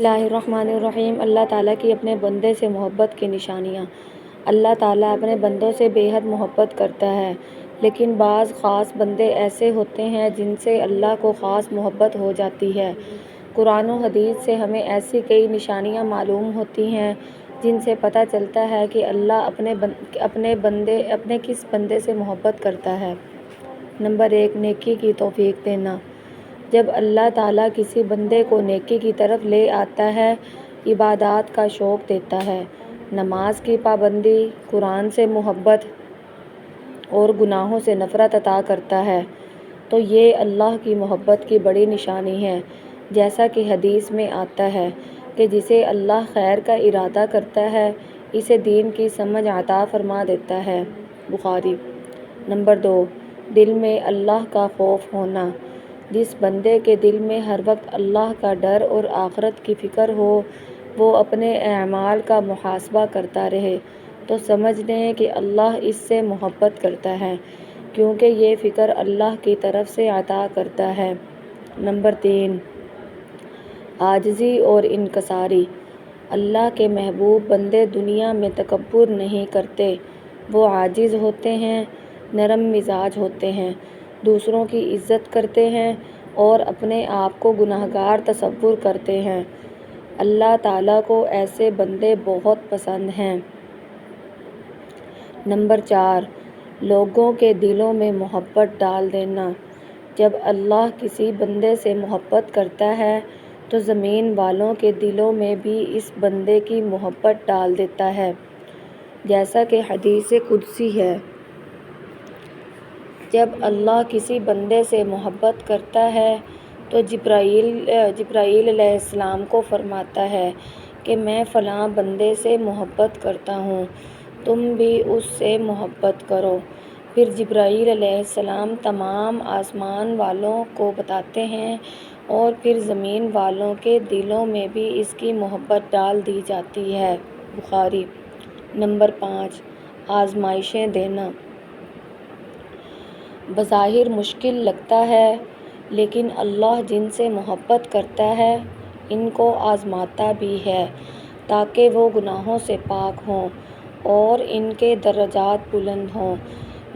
بسم اللہ الرحمن الرحیم۔ اللہ تعالیٰ کی اپنے بندے سے محبت کی نشانیاں۔ اللہ تعالیٰ اپنے بندوں سے بے حد محبت کرتا ہے، لیکن بعض خاص بندے ایسے ہوتے ہیں جن سے اللہ کو خاص محبت ہو جاتی ہے۔ قرآن و حدیث سے ہمیں ایسی کئی نشانیاں معلوم ہوتی ہیں جن سے پتہ چلتا ہے کہ اللہ اپنے کس بندے سے محبت کرتا ہے۔ نمبر 1، نیکی کی توفیق دینا۔ جب اللہ تعالیٰ کسی بندے کو نیکی کی طرف لے آتا ہے، عبادات کا شوق دیتا ہے، نماز کی پابندی، قرآن سے محبت اور گناہوں سے نفرت عطا کرتا ہے، تو یہ اللہ کی محبت کی بڑی نشانی ہے۔ جیسا کہ حدیث میں آتا ہے کہ جسے اللہ خیر کا ارادہ کرتا ہے، اسے دین کی سمجھ عطا فرما دیتا ہے۔ بخاری۔ نمبر 2، دل میں اللہ کا خوف ہونا۔ جس بندے کے دل میں ہر وقت اللہ کا ڈر اور آخرت کی فکر ہو، وہ اپنے اعمال کا محاسبہ کرتا رہے، تو سمجھ لیں کہ اللہ اس سے محبت کرتا ہے، کیونکہ یہ فکر اللہ کی طرف سے عطا کرتا ہے۔ نمبر 3، عاجزی اور انکساری۔ اللہ کے محبوب بندے دنیا میں تکبر نہیں کرتے، وہ عاجز ہوتے ہیں، نرم مزاج ہوتے ہیں، دوسروں کی عزت کرتے ہیں اور اپنے آپ کو گنہگار تصور کرتے ہیں۔ اللہ تعالیٰ کو ایسے بندے بہت پسند ہیں۔ نمبر 4، لوگوں کے دلوں میں محبت ڈال دینا۔ جب اللہ کسی بندے سے محبت کرتا ہے تو زمین والوں کے دلوں میں بھی اس بندے کی محبت ڈال دیتا ہے، جیسا کہ حدیث قدسی ہے۔ جب اللہ کسی بندے سے محبت کرتا ہے تو جبرائیل علیہ السلام کو فرماتا ہے کہ میں فلاں بندے سے محبت کرتا ہوں، تم بھی اس سے محبت کرو۔ پھر جبرائیل علیہ السلام تمام آسمان والوں کو بتاتے ہیں اور پھر زمین والوں کے دلوں میں بھی اس کی محبت ڈال دی جاتی ہے۔ بخاری۔ نمبر 5، آزمائشیں دینا۔ بظاہر مشکل لگتا ہے، لیکن اللہ جن سے محبت کرتا ہے ان کو آزماتا بھی ہے تاکہ وہ گناہوں سے پاک ہوں اور ان کے درجات بلند ہوں۔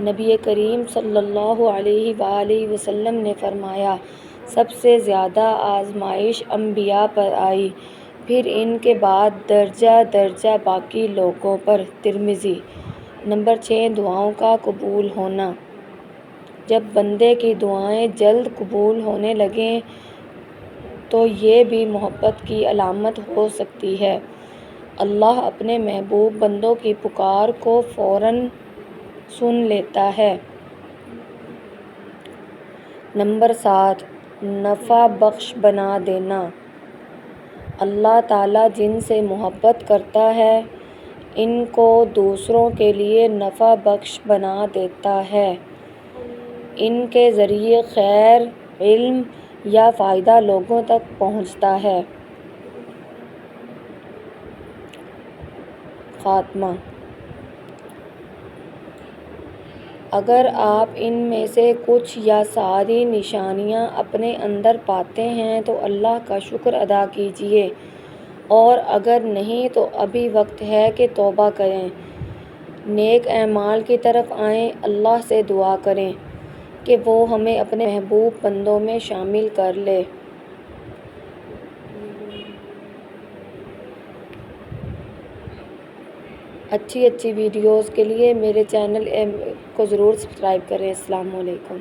نبی کریم صلی اللہ علیہ وآلہ وسلم نے فرمایا، سب سے زیادہ آزمائش انبیاء پر آئی، پھر ان کے بعد درجہ درجہ باقی لوگوں پر۔ ترمذی۔ نمبر 6، دعاؤں کا قبول ہونا۔ جب بندے کی دعائیں جلد قبول ہونے لگیں تو یہ بھی محبت کی علامت ہو سکتی ہے۔ اللہ اپنے محبوب بندوں کی پکار کو فوراً سن لیتا ہے۔ نمبر 7، نفع بخش بنا دینا۔ اللہ تعالیٰ جن سے محبت کرتا ہے ان کو دوسروں کے لیے نفع بخش بنا دیتا ہے، ان کے ذریعے خیر، علم یا فائدہ لوگوں تک پہنچتا ہے۔ خاتمہ۔ اگر آپ ان میں سے کچھ یا ساری نشانیاں اپنے اندر پاتے ہیں تو اللہ کا شکر ادا کیجیے، اور اگر نہیں تو ابھی وقت ہے کہ توبہ کریں، نیک اعمال کی طرف آئیں، اللہ سے دعا کریں کہ وہ ہمیں اپنے محبوب بندوں میں شامل کر لے۔ اچھی ویڈیوز کے لیے میرے چینل کو ضرور سبسکرائب کریں۔ السلام علیکم۔